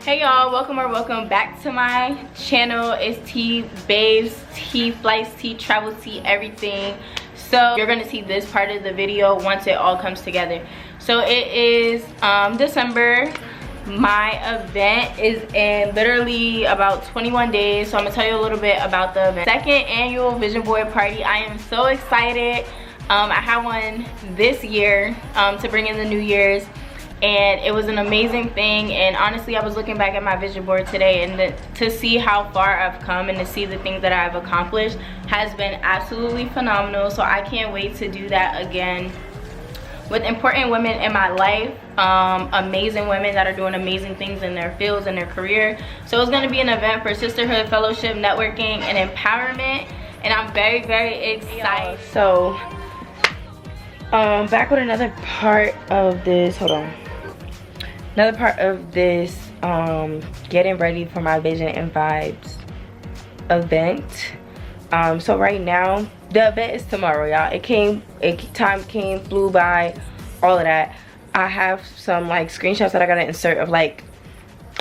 Hey y'all, welcome back to my channel. It's Vybz, flights, travel, everything. So you're gonna see this part of the video once it all comes together. So it is December. My event is in literally about 21 days. So I'm gonna tell you a little bit about the event. Second annual vision board party. I am so excited. I had one this year to bring in the New Year's, and it was an amazing thing. And honestly, I was looking back at my vision board today, and to see how far I've come and to see the things that I've accomplished has been absolutely phenomenal. So I can't wait to do that again with important women in my life, amazing women that are doing amazing things in their fields and their career. So it's going to be an event for sisterhood, fellowship, networking, and empowerment, and I'm very, very excited. So back with another part of this, another part of this getting ready for my Vision and Vybz event. So right now the event is tomorrow, y'all. Time came, flew by, all of that. I have some like screenshots that I gotta insert of like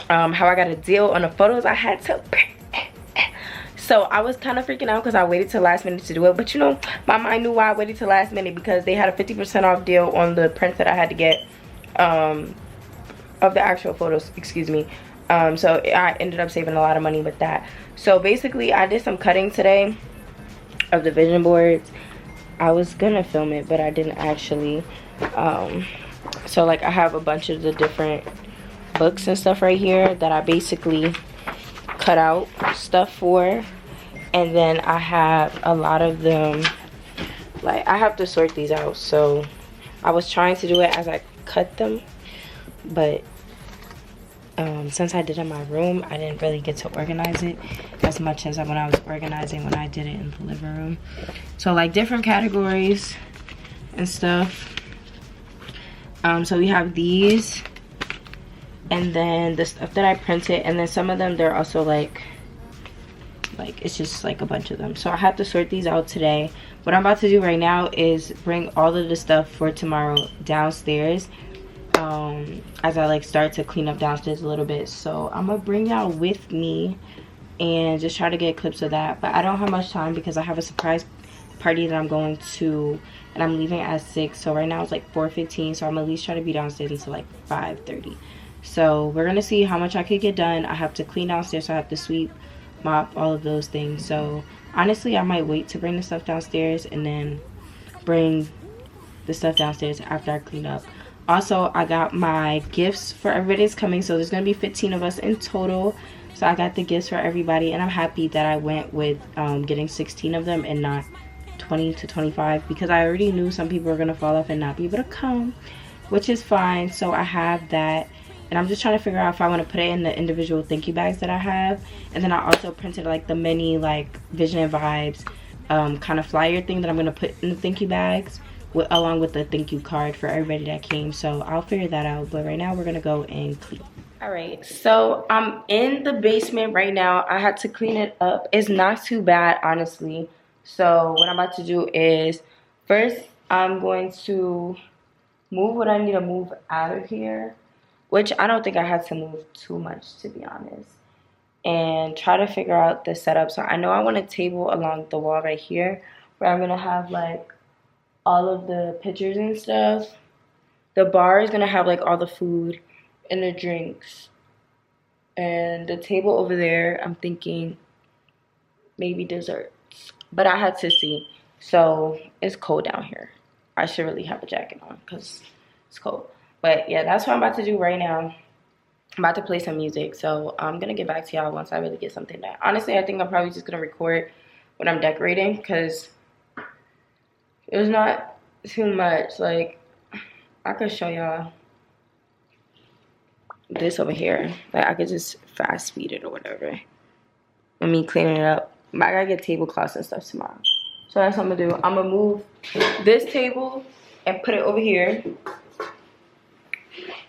how I got a deal on the photos I had to print. So I was kind of freaking out because I waited till last minute to do it, but you know, my mind knew why I waited till last minute, because they had a 50% off deal on the prints that I had to get of the actual photos, excuse me. So I ended up saving a lot of money with that. So basically I did some cutting today of the vision boards. I was gonna film it, but I didn't actually. So like I have a bunch of the different books and stuff right here that I basically cut out stuff for, and then I have a lot of them, like I have to sort these out. So I was trying to do it as I cut them, but since I did it in my room, I didn't really get to organize it as much as when I was organizing when I did it in the living room. So like different categories and stuff. So we have these, and then the stuff that I printed, and then some of them they're also like it's just like a bunch of them. So I have to sort these out today. What I'm about to do right now is bring all of the stuff for tomorrow downstairs, as I like start to clean up downstairs a little bit. So I'm gonna bring y'all with me and just try to get clips of that, but I don't have much time because I have a surprise party that I'm going to, and I'm leaving at 6. So right now it's like 4:15, so I'm gonna at least try to be downstairs until like 5:30. So we're gonna see how much I could get done. I have to clean downstairs, so I have to sweep, mop, all of those things. So honestly I might wait to bring the stuff downstairs and then bring the stuff downstairs after I clean up. Also, I got my gifts for everybody that's coming, so there's gonna be 15 of us in total. So I got the gifts for everybody, and I'm happy that I went with getting 16 of them and not 20 to 25, because I already knew some people were gonna fall off and not be able to come, which is fine. So I have that, and I'm just trying to figure out if I want to put it in the individual thank you bags that I have. And then I also printed like the mini like Vision and Vybz kind of flyer thing that I'm gonna put in the thank you bags along with the thank you card for everybody that came. So I'll figure that out, but right now we're gonna go and clean. All right, so I'm in the basement right now. I had to clean it up. It's not too bad, honestly. So what I'm about to do is, first I'm going to move what I need to move out of here, which I don't think I had to move too much, to be honest, and try to figure out the setup. So I know I want a table along the wall right here where I'm gonna have like all of the pictures and stuff. The bar is gonna have like all the food and the drinks, and the table over there I'm thinking maybe desserts, but I had to see. So it's cold down here. I should really have a jacket on because it's cold. But yeah, that's what I'm about to do right now. I'm about to play some music, so I'm gonna get back to y'all once I really get something done. Honestly, I think I'm probably just gonna record when I'm decorating, because it was not too much. Like, I could show y'all this over here. Like, I could just fast speed it or whatever. Let me clean it up. I gotta get tablecloths and stuff tomorrow. So that's what I'm gonna do. I'm gonna move this table and put it over here.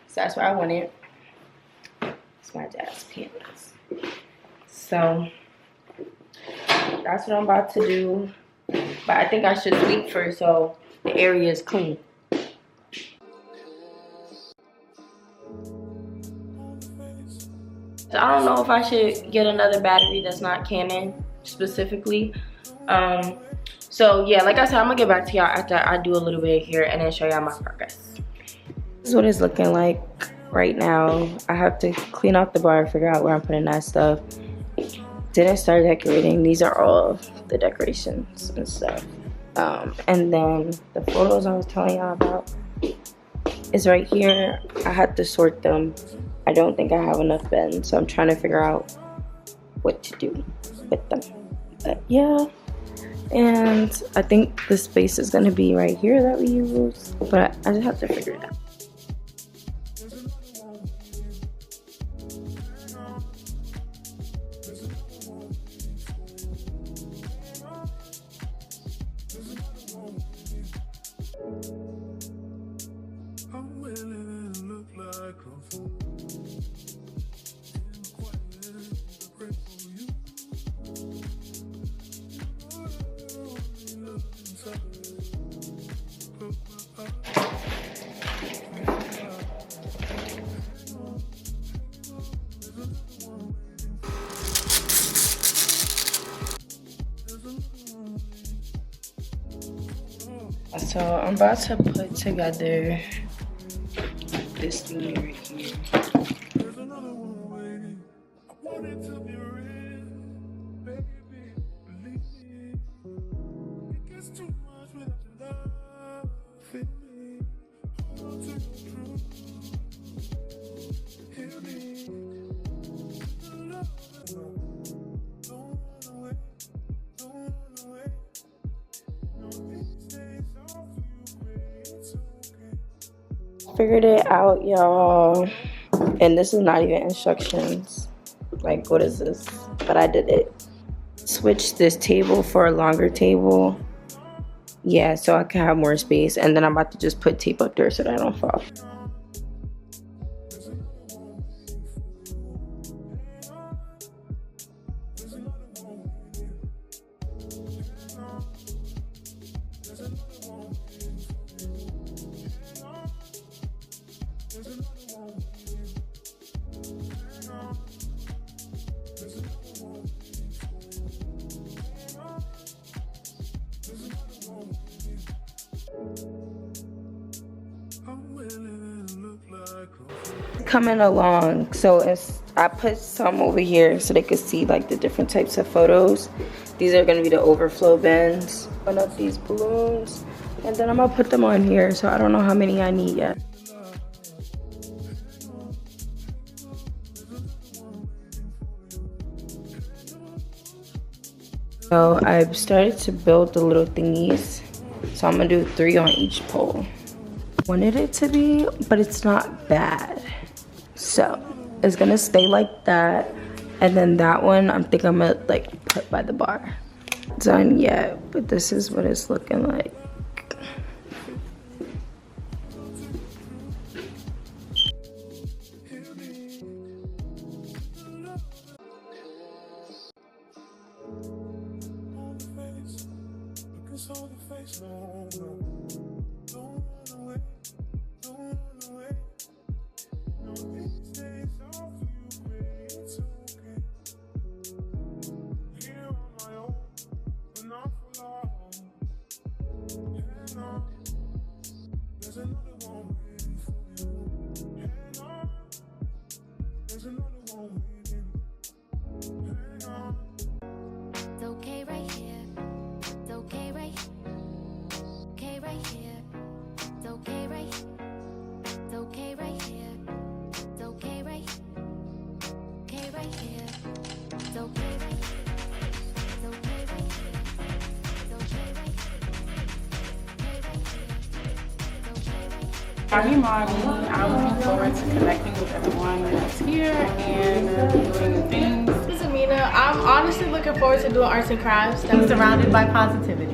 So that's where I want it. It's my dad's pianos. So that's what I'm about to do. But I think I should sweep first so the area is clean. I don't know if I should get another battery that's not Canon specifically. So yeah, like I said, I'm gonna get back to y'all after I do a little bit here and then show y'all my progress. This is what it's looking like right now. I have to clean out the bar, figure out where I'm putting that stuff. Didn't start decorating. These are all the decorations and stuff. And then the photos I was telling y'all about is right here. I had to sort them. I don't think I have enough bins, so I'm trying to figure out what to do with them. But yeah, and I think the space is gonna be right here that we use, but I just have to figure it out. So I'm about to put together this thing right here. Figured it out, y'all, and this is not even instructions. Like, what is this? But I did it. Switch this table for a longer table, yeah, so I can have more space, and then I'm about to just put tape up there so that I don't fall. Coming along, so I put some over here so they could see like the different types of photos. These are going to be the overflow bins. One of these balloons, and then I'm gonna put them on here, so I don't know how many I need yet. So I've started to build the little thingies, so I'm gonna do 3 on each pole. Wanted it to be, but it's not bad. So it's gonna stay like that, and then that one I'm gonna like put by the bar. Done yet, but this is what it's looking like. Hey Mommy, I'm looking forward to connecting with everyone that's here and doing things. This is Amina. I'm honestly looking forward to doing arts and crafts. I'm surrounded by positivity.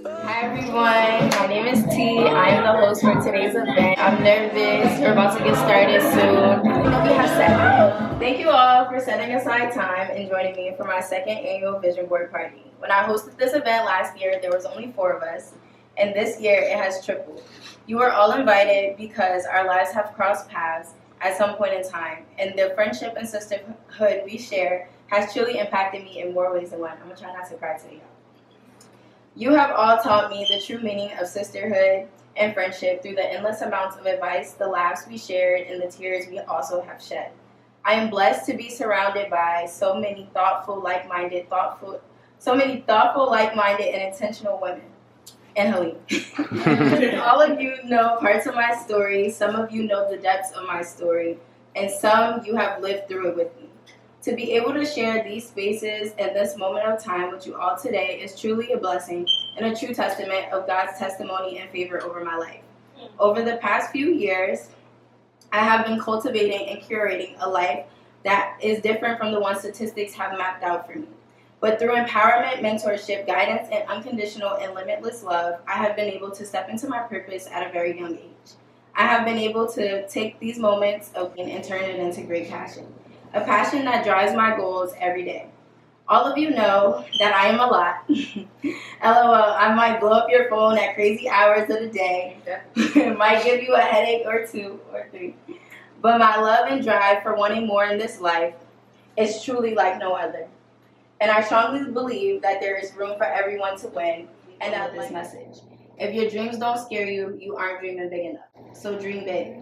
Hi everyone, my name is T. I am the host for today's event. I'm nervous. We're about to get started soon. I think we have 7. Thank you all for setting aside time and joining me for my 2nd annual vision board party. When I hosted this event last year, there was only 4 of us, and this year it has tripled. You are all invited because our lives have crossed paths at some point in time, and the friendship and sisterhood we share has truly impacted me in more ways than one. I'm going to try not to cry today, y'all. You have all taught me the true meaning of sisterhood and friendship through the endless amounts of advice, the laughs we shared, and the tears we also have shed. I am blessed to be surrounded by so many thoughtful, like-minded, and intentional women. And Helene. All of you know parts of my story. Some of you know the depths of my story, and some you have lived through it with me. To be able to share these spaces and this moment of time with you all today is truly a blessing and a true testament of God's testimony and favor over my life. Over the past few years, I have been cultivating and curating a life that is different from the one statistics have mapped out for me. But through empowerment, mentorship, guidance, and unconditional and limitless love, I have been able to step into my purpose at a very young age. I have been able to take these moments and turn it into great passion. A passion that drives my goals every day. All of you know that I am a lot. LOL, I might blow up your phone at crazy hours of the day. It might give you a headache or two or three. But my love and drive for wanting more in this life is truly like no other. And I strongly believe that there is room for everyone to win, and that's this message. If your dreams don't scare you, you aren't dreaming big enough. So dream big.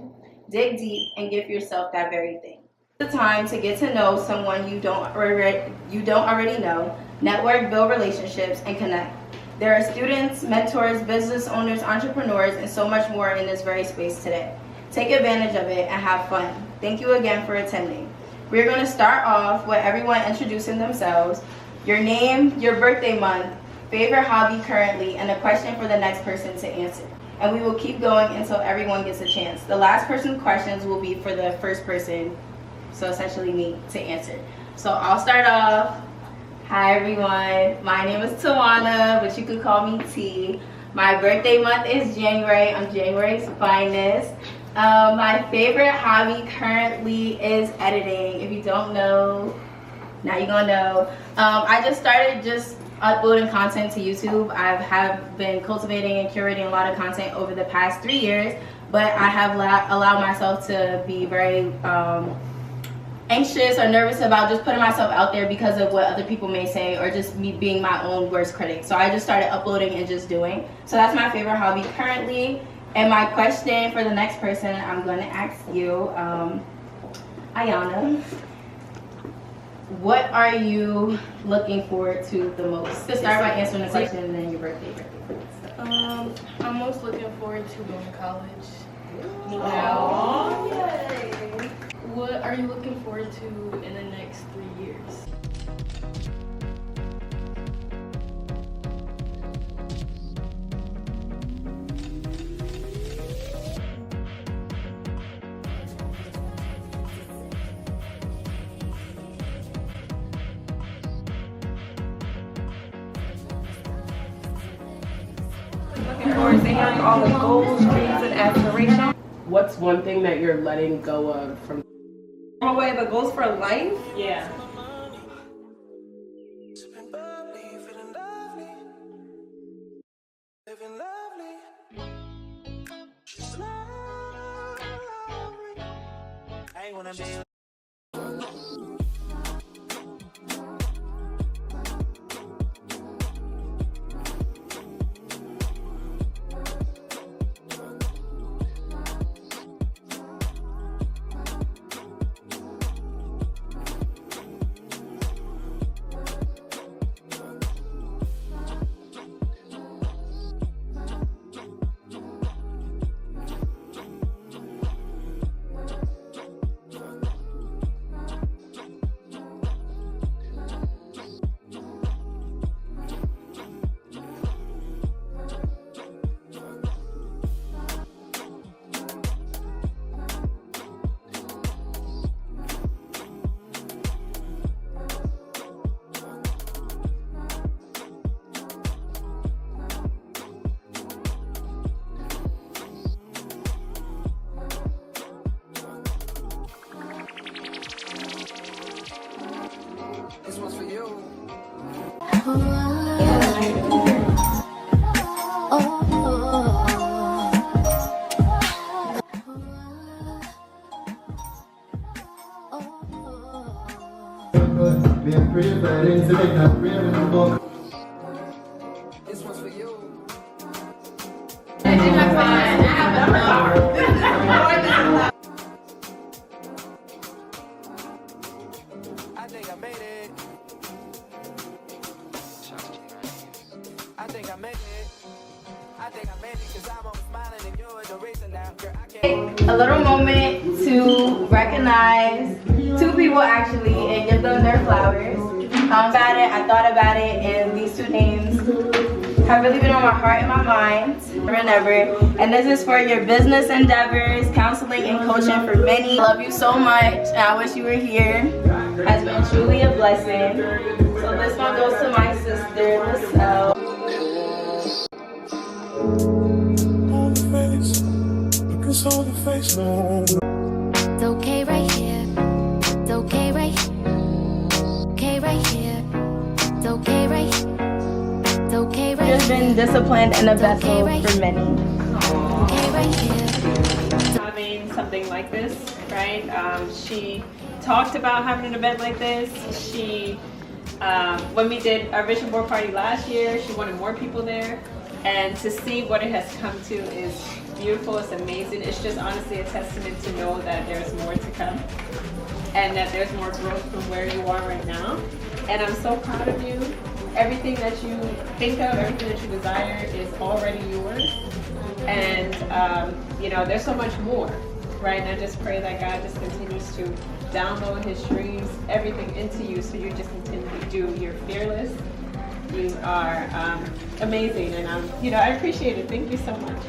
Dig deep and give yourself that very thing. It's the time to get to know someone you don't already know, network, build relationships, and connect. There are students, mentors, business owners, entrepreneurs, and so much more in this very space today. Take advantage of it and have fun. Thank you again for attending. We're going to start off with everyone introducing themselves, your name, your birthday month, favorite hobby currently, and a question for the next person to answer. And we will keep going until everyone gets a chance. The last person's questions will be for the first person, so essentially me, to answer. So I'll start off. Hi everyone, my name is Tawana, but you could call me T. My birthday month is January. I'm January's finest. My favorite hobby currently is editing. If you don't know, now you're gonna know. I just started uploading content to YouTube. I have been cultivating and curating a lot of content over the past 3 years, but I have allowed myself to be very anxious or nervous about just putting myself out there because of what other people may say, or just me being my own worst critic. So I just started uploading and just doing. So that's my favorite hobby currently. And my question for the next person, I'm going to ask you, Ayana, what are you looking forward to the most? To start by answering the question and then your birthday. I'm most looking forward to going to college. Wow. Yay. What are you looking forward to in the next 3 years? Looking forward to hearing all the goals, dreams, and aspirations. What's one thing that you're letting go of from Away the goals for life? Yeah. I think I made it. I think I made it because I'm always smiling and you're the reason now. Girl, I can't. A little moment to recognize two people actually and give them their flowers. I thought about it, and these two names have really been on my heart and my mind forever and ever. And this is for your business endeavors, counseling and coaching for many. I love you so much, and I wish you were here. Has been truly a blessing. So this one goes to my sister, Lisselle. It's okay right here. It's okay right. Okay right here. It's okay right. It's okay right. Just been disciplined and a vessel for many. Okay right here. Having something like this, right? She talked about having an event like this. She, when we did our vision board party last year, she wanted more people there. And to see what it has come to is beautiful, it's amazing. It's just honestly a testament to know that there's more to come and that there's more growth from where you are right now. And I'm so proud of you. Everything that you think of, everything that you desire is already yours. And you know, there's so much more, right? And I just pray that God just continues to download his dreams, everything into you, so you just continue to do. You're fearless. You are amazing, and you know, I appreciate it. Thank you so much.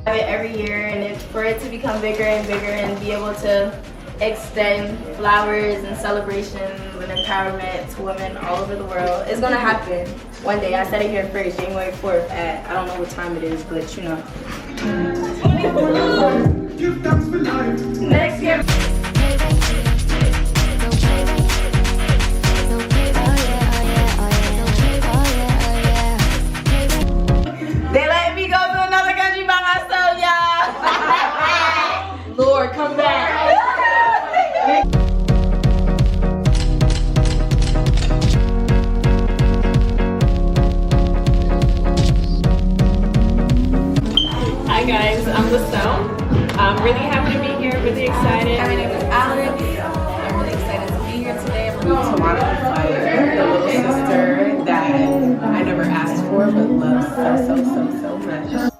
I have it every year, and for it to become bigger and bigger and be able to extend flowers and celebrations and empowerment to women all over the world, it's gonna happen one day. I said it here first, January 4th at, I don't know what time it is, but you know. Next year. They let me go to another country by myself, y'all. Lord, come back. Hi guys, I'm Lisselle. I'm really happy to be here, really excited. My name is Alex. I'm really excited to be here today. I'm really Tawana, like the little sister that I never asked for but love so much.